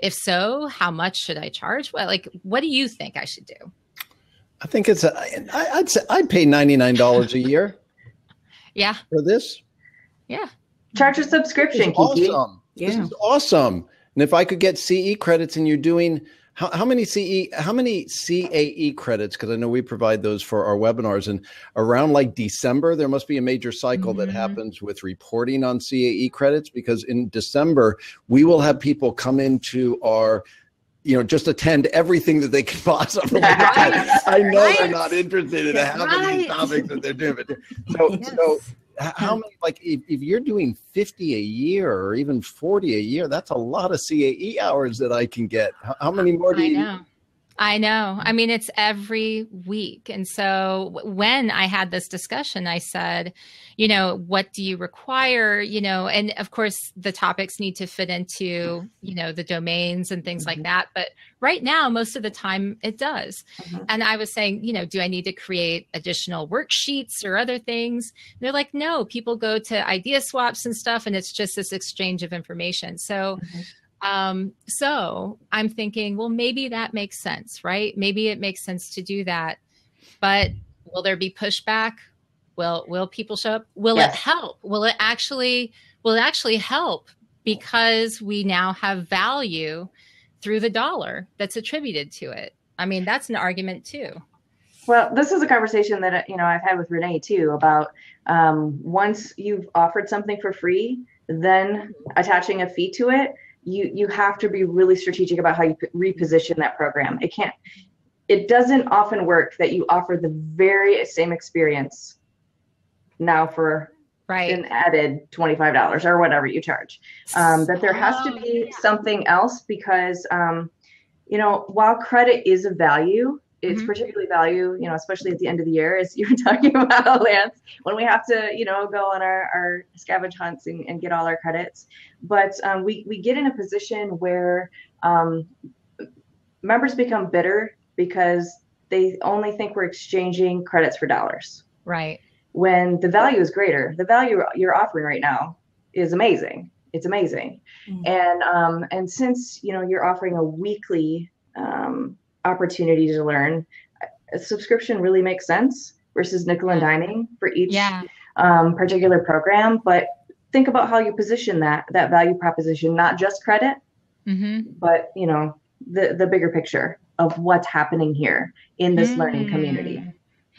If so, how much should I charge? What do you think I should do? I think I'd say I'd pay $99 a year. Yeah. For this. Yeah. Charge a subscription, Kiki. Awesome. Yeah. This is awesome. And if I could get CE credits, and you're doing how many CAE credits? Because I know we provide those for our webinars, and around December, there must be a major cycle that happens with reporting on CAE credits, because in December, we will have people come into our just attend everything that they can possibly. I know they're not interested in half of these topics that they're doing. But so how many, like if you're doing 50 a year or even 40 a year, that's a lot of CAE hours that I can get. How many more do you need? I know. I mean, it's every week. And so when I had this discussion, I said, what do you require? And of course the topics need to fit into, the domains and things like that. But right now, most of the time it does. And I was saying, do I need to create additional worksheets or other things? And they're like, no, people go to idea swaps and stuff. And it's just this exchange of information. So so I'm thinking, well, maybe that makes sense, right? Maybe it makes sense to do that, but will there be pushback? Will people show up? Will it help? Will it actually help because we now have value through the dollar that's attributed to it? I mean, that's an argument too. Well, this is a conversation that, I've had with Renee too about once you've offered something for free, then attaching a fee to it, you have to be really strategic about how you reposition that program. It doesn't often work that you offer the very same experience now for an added $25 or whatever you charge. That there has to be something else because, while credit is a value, it's particularly value, especially at the end of the year, as you were talking about, Lance, when we have to, go on our scavenge hunts and get all our credits. But we get in a position where members become bitter because they only think we're exchanging credits for dollars. Right. When the value is greater. The value you're offering right now is amazing. It's amazing. And since, you're offering a weekly opportunity to learn, a subscription really makes sense versus nickel and diming for each particular program. But think about how you position that value proposition, not just credit, but the bigger picture of what's happening here in this learning community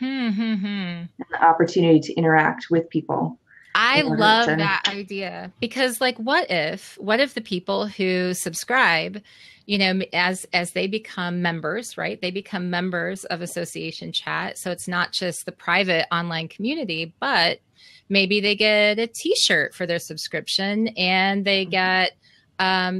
and the opportunity to interact with people. I love that idea because what if the people who subscribe, as they become members, right? They become members of Association Chat. So it's not just the private online community, but maybe they get a t-shirt for their subscription and they get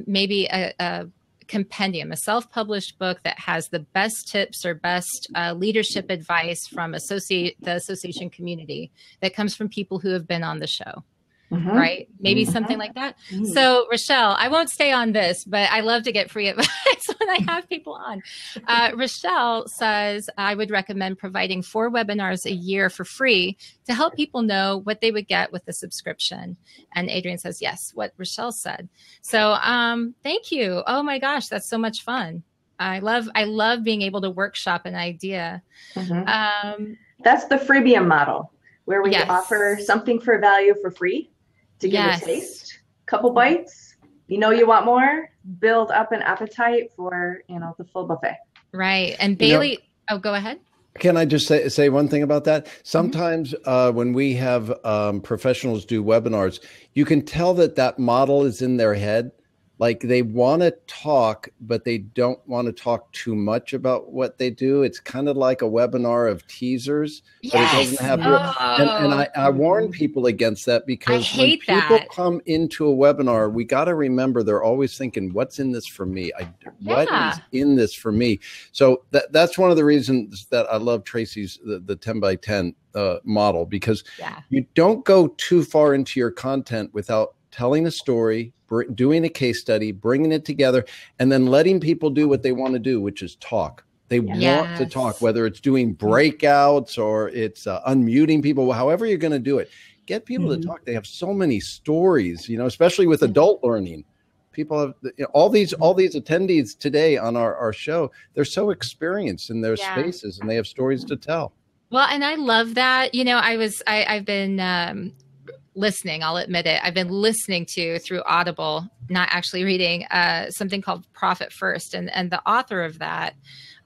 maybe a compendium, a self-published book that has the best tips or best leadership advice from the association community that comes from people who have been on the show. Right? Maybe something like that. So Rochelle, I won't stay on this, but I love to get free advice when I have people on. Rochelle says, I would recommend providing 4 webinars a year for free to help people know what they would get with the subscription. And Adrian says, yes, what Rochelle said. So thank you. Oh my gosh, that's so much fun. I love being able to workshop an idea. That's the freemium model where we offer something for value for free. To give a taste, couple bites, you want more, build up an appetite for, the full buffet. Right. And Bailey, go ahead. Can I just say one thing about that? Sometimes when we have professionals do webinars, you can tell that model is in their head. Like they want to talk, but they don't want to talk too much about what they do. It's kind of like a webinar of teasers, but it doesn't have. And I warn people against that because when people come into a webinar, we got to remember they're always thinking, "What's in this for me? What is in this for me?" So that's one of the reasons that I love Tracy's the 10 by 10 model because you don't go too far into your content without telling a story, doing a case study, bringing it together, and then letting people do what they want to do, which is talk. They want to talk, whether it's doing breakouts or it's unmuting people, however you're going to do it. Get people to talk. They have so many stories, especially with adult learning. People have all these attendees today on our show. They're so experienced in their spaces and they have stories to tell. Well, and I love that. I've been listening, I'll admit it. I've been listening through Audible, not actually reading, something called Profit First. And the author of that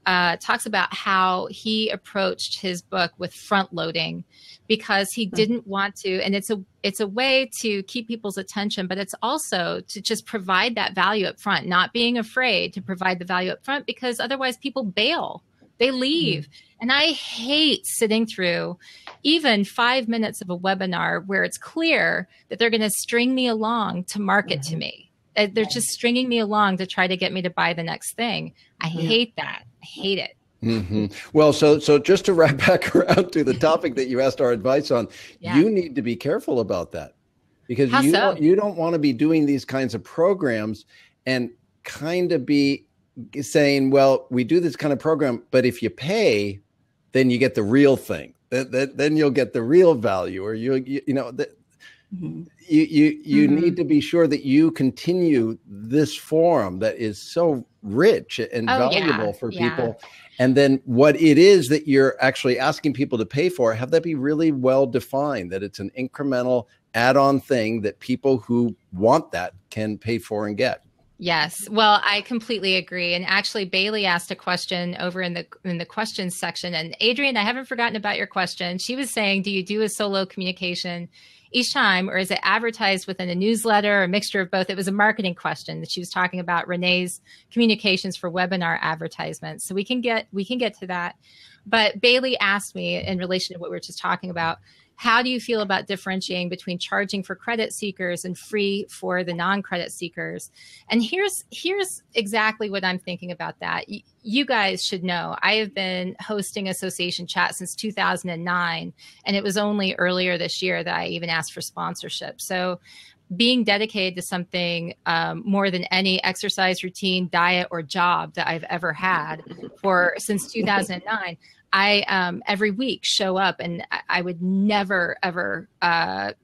talks about how he approached his book with front loading because he didn't want to, and it's a way to keep people's attention, but it's also to just provide that value up front, not being afraid to provide the value up front, because otherwise people bail, they leave. And I hate sitting through even 5 minutes of a webinar where it's clear that they're going to string me along to market to me. They're just stringing me along to try to get me to buy the next thing. I hate that. I hate it. Well, so just to wrap back around to the topic that you asked our advice on, you need to be careful about that, because you don't want to be doing these kinds of programs and kind of be saying, well, we do this kind of program, but if you pay, then you get the real thing. Then you'll get the real value, or you need to be sure that you continue this forum that is so rich and valuable for people. And then what it is that you're actually asking people to pay for, have that be really well defined, that it's an incremental add-on thing that people who want that can pay for and get. Yes. Well, I completely agree. And actually, Bailey asked a question over in the questions section. And Adrienne, I haven't forgotten about your question. She was saying, do you do a solo communication each time, or is it advertised within a newsletter, or a mixture of both? It was a marketing question that she was talking about, Renee's communications for webinar advertisements. So we can get to that. But Bailey asked me, in relation to what we were just talking about, how do you feel about differentiating between charging for credit seekers and free for the non-credit seekers? And here's exactly what I'm thinking about that. You guys should know, I have been hosting association chat since 2009, and it was only earlier this year that I even asked for sponsorship. So being dedicated to something more than any exercise routine, diet, or job that I've ever had since 2009, I every week show up, and I would never, ever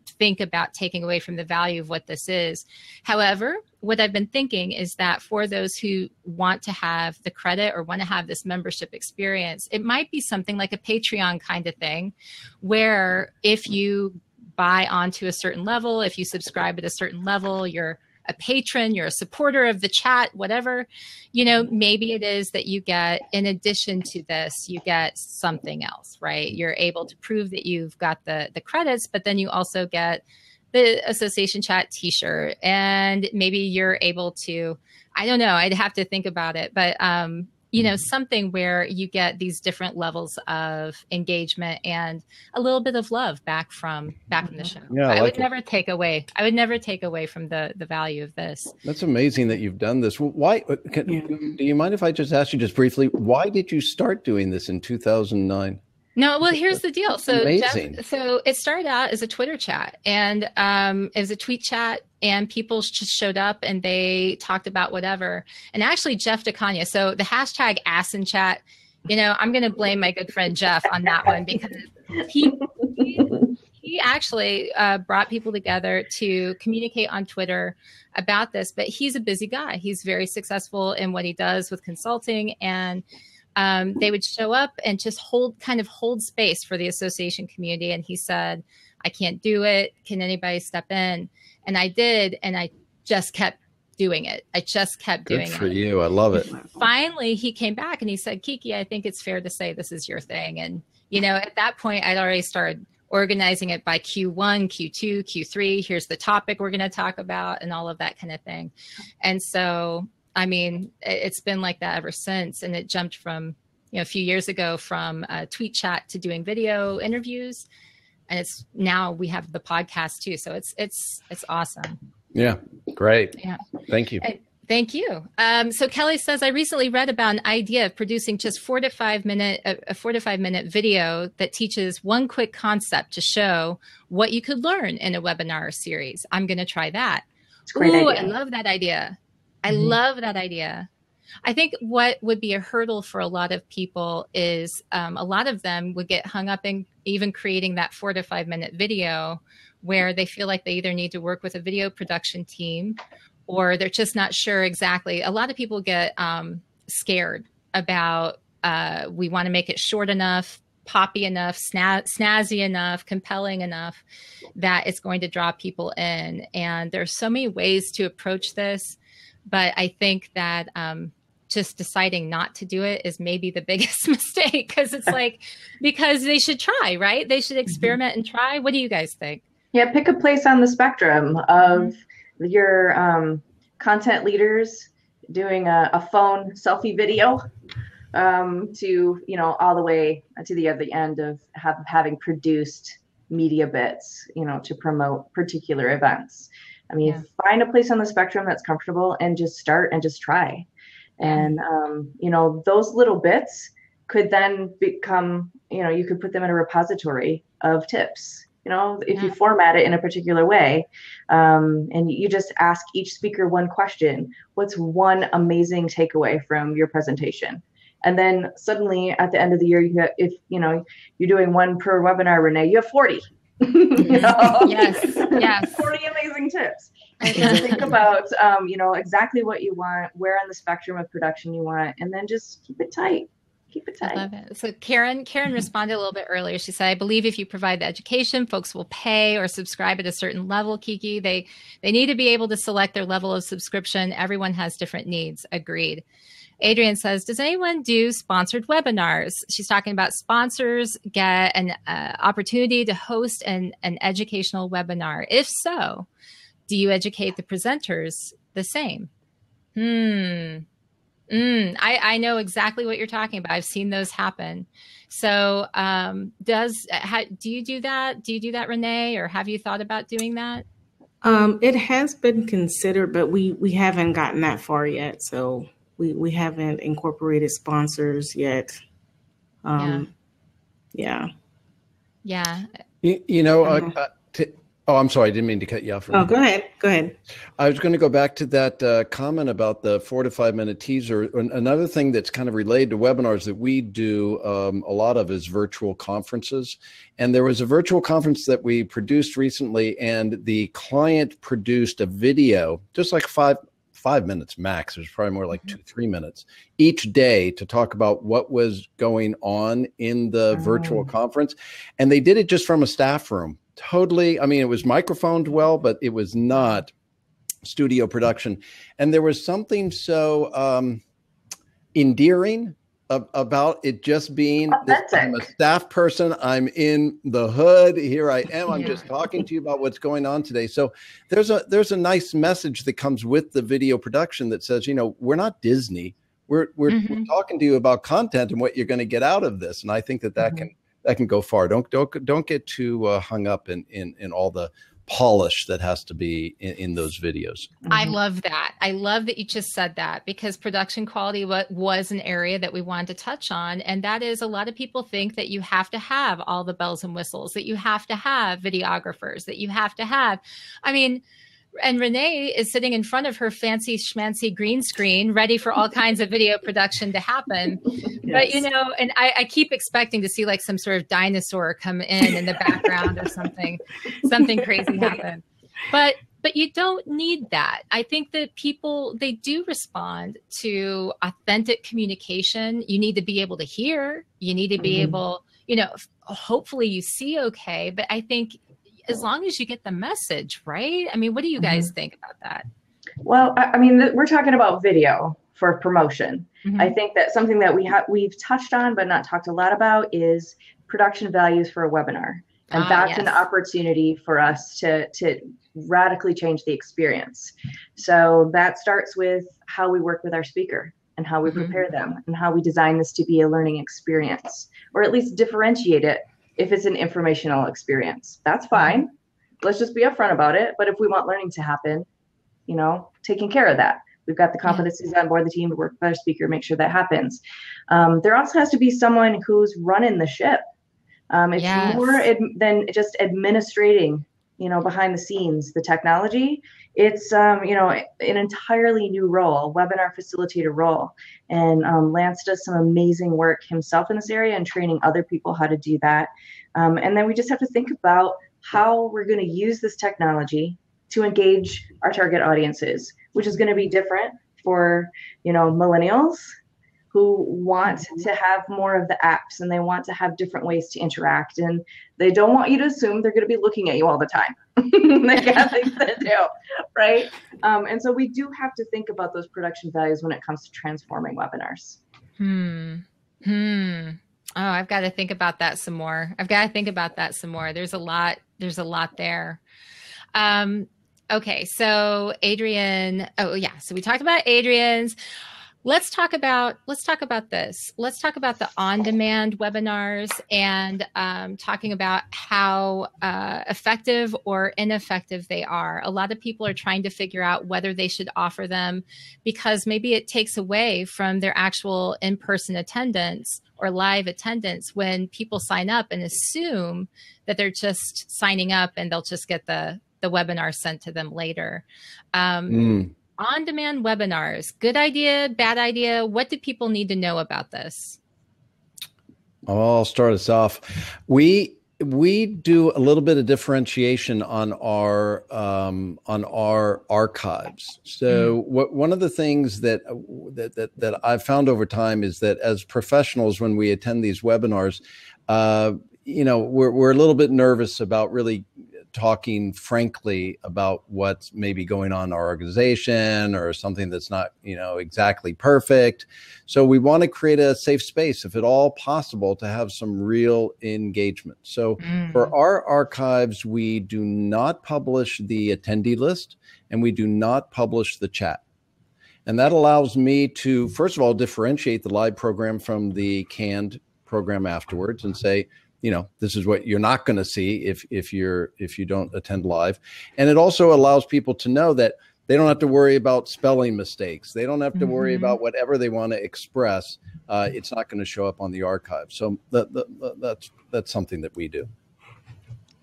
think about taking away from the value of what this is. However, what I've been thinking is that for those who want to have the credit or want to have this membership experience, it might be something like a Patreon kind of thing, where if you buy onto a certain level, if you subscribe at a certain level, you're a patron, you're a supporter of the chat, whatever, maybe it is that you get, in addition to this, you get something else, right? You're able to prove that you've got the credits, but then you also get the association chat t-shirt, and maybe you're able to, I don't know, I'd have to think about it, but something where you get these different levels of engagement and a little bit of love back from the show. Yeah, I would never take away from the value of this. That's amazing that you've done this. Why? Do you mind if I just ask you just briefly, why did you start doing this in 2009? No, well, here's the deal. So, so it started out as a Twitter chat, and it was a tweet chat, and people just showed up and they talked about whatever. And actually, Jeff DeCania, so the hashtag Allison chat, I'm going to blame my good friend Jeff on that one, because he actually brought people together to communicate on Twitter about this. But he's a busy guy. He's very successful in what he does with consulting, and they would show up and just hold space for the association community. And he said, I can't do it. Can anybody step in? And I did. And I just kept doing it. Good for you. I love it. Finally, he came back and he said, Kiki, I think it's fair to say this is your thing. And, at that point, I'd already started organizing it by Q1, Q2, Q3. Here's the topic we're going to talk about, and all of that kind of thing. And so, I mean, it's been like that ever since. And it jumped from, a few years ago from tweet chat to doing video interviews. And it's now we have the podcast too. So it's awesome. Yeah. Great. Yeah. Thank you. Thank you. So Kelly says, I recently read about an idea of producing just a 4 to 5 minute video that teaches one quick concept to show what you could learn in a webinar series. I'm going to try that. It's a great idea. I love that idea. I love that idea. I think what would be a hurdle for a lot of people is a lot of them would get hung up in even creating that 4 to 5 minute video, where they feel like they either need to work with a video production team, or they're just not sure exactly. A lot of people get scared about, we want to make it short enough, poppy enough, snazzy enough, compelling enough that it's going to draw people in. And there's so many ways to approach this. But I think that just deciding not to do it is maybe the biggest mistake, because it's like, because they should try, right? They should experiment and try. What do you guys think? Yeah, pick a place on the spectrum of your content leaders doing a phone selfie video to, you know, all the way to the other end of having produced media bits, you know, to promote particular events. I mean, find a place on the spectrum that's comfortable and just start and just try. And, you know, those little bits could then become, you know, you could put them in a repository of tips. You know, if you format it in a particular way, and you just ask each speaker one question, what's one amazing takeaway from your presentation? And then suddenly at the end of the year, if you know, you're doing one per webinar, Renee, you have 40. You know? Yes. 40 amazing tips. And just think about, you know, exactly what you want, where on the spectrum of production you want, and then just keep it tight. Keep it tight. I love it. So Karen responded a little bit earlier. She said, I believe if you provide the education, folks will pay or subscribe at a certain level, Kiki. They need to be able to select their level of subscription. Everyone has different needs. Agreed. Adrian says, does anyone do sponsored webinars? She's talking about sponsors get an opportunity to host an educational webinar. If so, do you educate the presenters the same? I know exactly what you're talking about. I've seen those happen. So do you do that? Do you do that, Renee, or have you thought about doing that? It has been considered, but we haven't gotten that far yet. So we haven't incorporated sponsors yet. Yeah. You know, oh, I'm sorry. I didn't mean to cut you off. Oh, go ahead. I was going to go back to that comment about the 4 to 5 minute teaser. Another thing that's kind of related to webinars that we do a lot of is virtual conferences. And there was a virtual conference that we produced recently, and the client produced a video, just like five minutes max. It was probably more like 2-3 minutes each day to talk about what was going on in the virtual conference. And they did it just from a staff room. Totally. I mean, it was microphoned well, but it was not studio production. And there was something so endearing about it just being this, I'm a staff person. I'm in the hood. Here I am. I'm just talking to you about what's going on today. So there's a nice message that comes with the video production that says, you know, we're not Disney. We're talking to you about content and what you're going to get out of this. And I think that can go far. Don't get too hung up in all the polish that has to be in those videos. I love that. I love that you just said that, because production quality was an area that we wanted to touch on. And that is, a lot of people think that you have to have all the bells and whistles, that you have to have videographers, that you have to have, I mean, and Renee is sitting in front of her fancy schmancy green screen, ready for all kinds of video production to happen. Yes. But, you know, and I keep expecting to see like some sort of dinosaur come in the background or something crazy happen. But you don't need that. I think that people, they do respond to authentic communication. You need to be able to hear. You need to be able, you know, hopefully you see okay. But I think as long as you get the message, right? I mean, what do you guys think about that? Well, I mean, we're talking about video for promotion. I think that something that we've touched on but not talked a lot about is production values for a webinar. And that's an opportunity for us to radically change the experience. So that starts with how we work with our speaker and how we prepare them and how we design this to be a learning experience, or at least differentiate it. If it's an informational experience, that's fine. Let's just be upfront about it. But if we want learning to happen, you know, taking care of that. We've got the competencies on board the team to work with our speaker, make sure that happens. There also has to be someone who's running the ship. It's more than just administrating, you know, behind the scenes, the technology. It's, you know, an entirely new role, webinar facilitator role. And Lance does some amazing work himself in this area and training other people how to do that. And then we just have to think about how we're going to use this technology to engage our target audiences, which is going to be different for, you know, millennials who want to have more of the apps, and they want to have different ways to interact, and they don't want you to assume they're going to be looking at you all the time. They got things to do, right? And so we do have to think about those production values when it comes to transforming webinars. Oh, I've got to think about that some more. There's a lot there. Okay, so Adrian, so we talked about Adrian's. Let's talk about this. Let's talk about the on-demand webinars and talking about how effective or ineffective they are. A lot of people are trying to figure out whether they should offer them because maybe it takes away from their actual in-person attendance or live attendance when people sign up and assume that they're just signing up and they'll just get the webinar sent to them later. On-demand webinars, good idea, bad idea? What do people need to know about this? I'll start us off. We do a little bit of differentiation on our archives. So one of the things that I've found over time is that as professionals, when we attend these webinars, we're a little bit nervous about really talking frankly about what's maybe going on in our organization or something that's not, exactly perfect. So we want to create a safe space, if at all possible, to have some real engagement. So for our archives, we do not publish the attendee list and we do not publish the chat. And that allows me to, first of all, differentiate the live program from the canned program afterwards and say, this is what you're not going to see if you don't attend live. And it also allows people to know that they don't have to worry about spelling mistakes. They don't have to worry about whatever they want to express. It's not going to show up on the archive. So that's something that we do.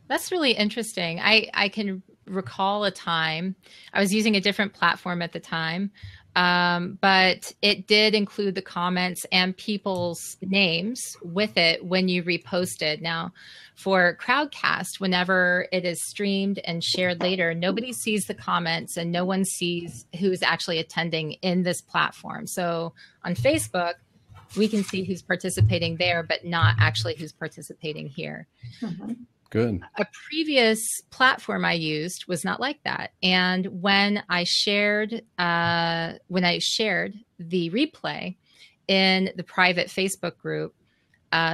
That's really interesting. I can recall a time, I was using a different platform at the time, but it did include the comments and people's names with it when you reposted. Now, for Crowdcast, whenever it is streamed and shared later, nobody sees the comments and no one sees who's actually attending in this platform. So on Facebook, we can see who's participating there, but not actually who's participating here. Good. A previous platform I used was not like that. And when I shared the replay in the private Facebook group,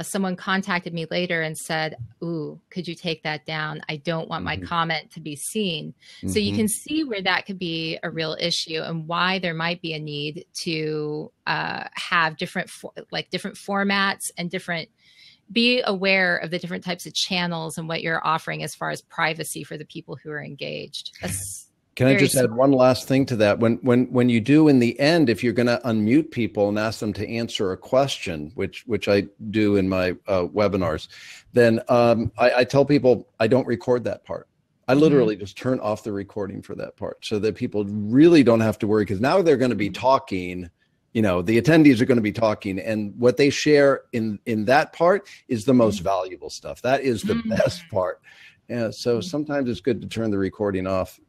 someone contacted me later and said, "Ooh, could you take that down? I don't want my comment to be seen." So you can see where that could be a real issue and why there might be a need to have different formats and be aware of the different types of channels and what you're offering as far as privacy for the people who are engaged. Can I just add one last thing to that? When you do in the end, if you're going to unmute people and ask them to answer a question, which I do in my webinars, then I tell people I don't record that part. I literally just turn off the recording for that part so that people really don't have to worry, because now they're going to be talking. The attendees are going to be talking, and what they share in that part is the most valuable stuff. That is the best part. Yeah. So sometimes it's good to turn the recording off.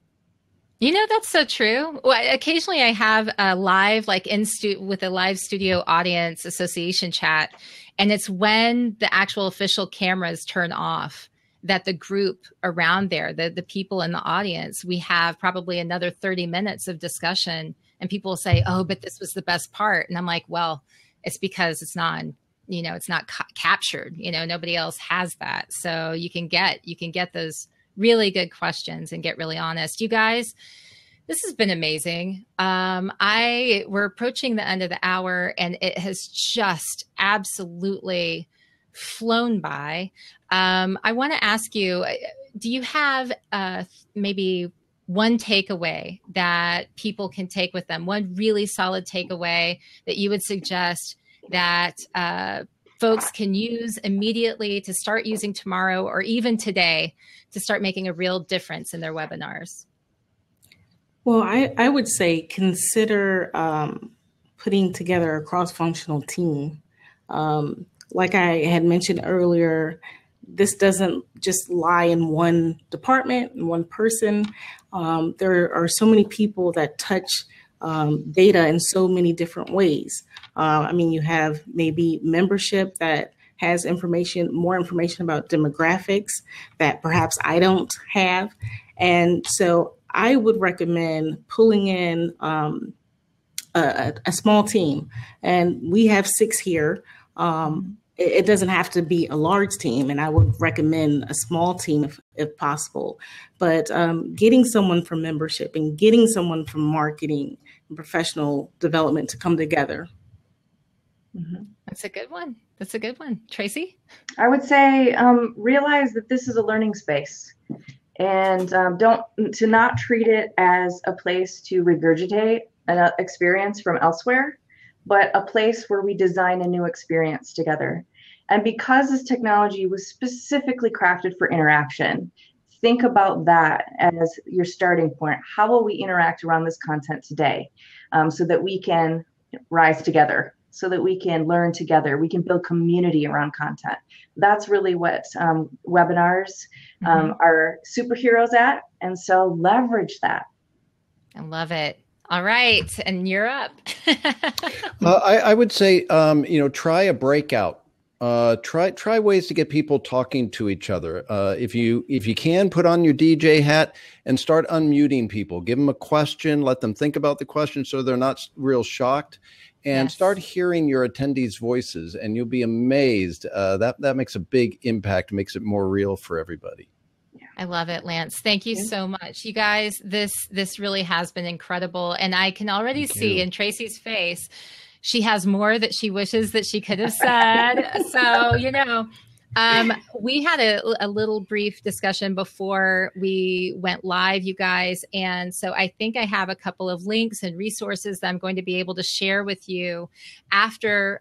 That's so true. Well, occasionally I have a live, with a live studio audience association chat, and it's when the actual official cameras turn off that the group around there, the people in the audience, we have probably another 30 minutes of discussion. And people will say, "Oh, but this was the best part." And I'm like, well, it's because it's not, it's not captured. Nobody else has that. So you can get those really good questions and get really honest. You guys, this has been amazing. We're approaching the end of the hour and it has just absolutely flown by. I want to ask you, do you have maybe one takeaway that people can take with them, one really solid takeaway that you would suggest that folks can use immediately to start using tomorrow or even today to start making a real difference in their webinars? Well, I would say consider putting together a cross-functional team. Like I had mentioned earlier, this doesn't just lie in one department, in one person. There are so many people that touch data in so many different ways. I mean, you have maybe membership that has more information about demographics that perhaps I don't have. And so I would recommend pulling in a small team. And we have 6 here. It doesn't have to be a large team, and I would recommend a small team if possible. But getting someone from membership and getting someone from marketing and professional development to come together. Mm-hmm. That's a good one. That's a good one. Tracy? I would say realize that this is a learning space, and to not treat it as a place to regurgitate an experience from elsewhere, but a place where we design a new experience together. And because this technology was specifically crafted for interaction, think about that as your starting point. How will we interact around this content today, so that we can rise together, so that we can learn together, we can build community around content. That's really what webinars are superheroes at. And so leverage that. I love it. All right. And you're up. I would say, try a breakout. Try ways to get people talking to each other. If you can, put on your DJ hat and start unmuting people. Give them a question, let them think about the question so they're not real shocked, and start hearing your attendees' voices, and you'll be amazed. That makes a big impact, makes it more real for everybody. I love it, Lance. Thank you so much. You guys, this really has been incredible. And I can already see in Tracy's face, she has more that she wishes that she could have said. So, we had a little brief discussion before we went live, you guys. And so I think I have a couple of links and resources that I'm going to be able to share with you after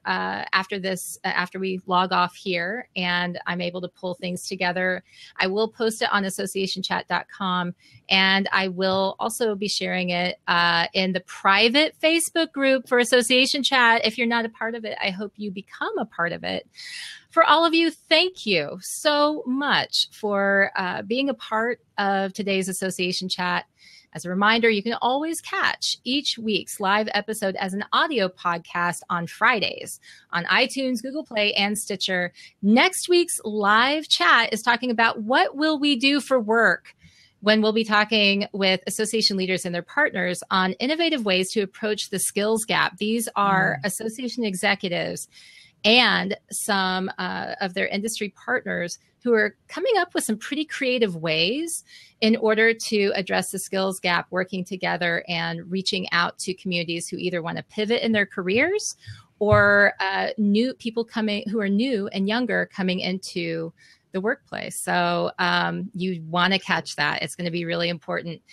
we log off here, and I'm able to pull things together. I will post it on associationchat.com, and I will also be sharing it in the private Facebook group for Association Chat. If you're not a part of it, I hope you become a part of it. For all of you, thank you so much for being a part of today's Association Chat. As a reminder, you can always catch each week's live episode as an audio podcast on Fridays on iTunes, Google Play, and Stitcher. Next week's live chat is talking about what will we do for work, when we'll be talking with association leaders and their partners on innovative ways to approach the skills gap. These are association executives and some of their industry partners who are coming up with some pretty creative ways in order to address the skills gap, working together and reaching out to communities who either want to pivot in their careers or new people who are new and younger coming into the workplace. So you want to catch that. It's going to be really important.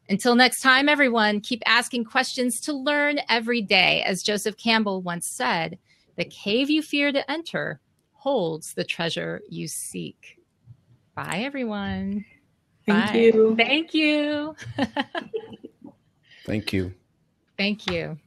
Until next time, everyone, keep asking questions to learn every day. As Joseph Campbell once said, the cave you fear to enter holds the treasure you seek. Bye, everyone. Thank you. Thank you. Thank you. Thank you.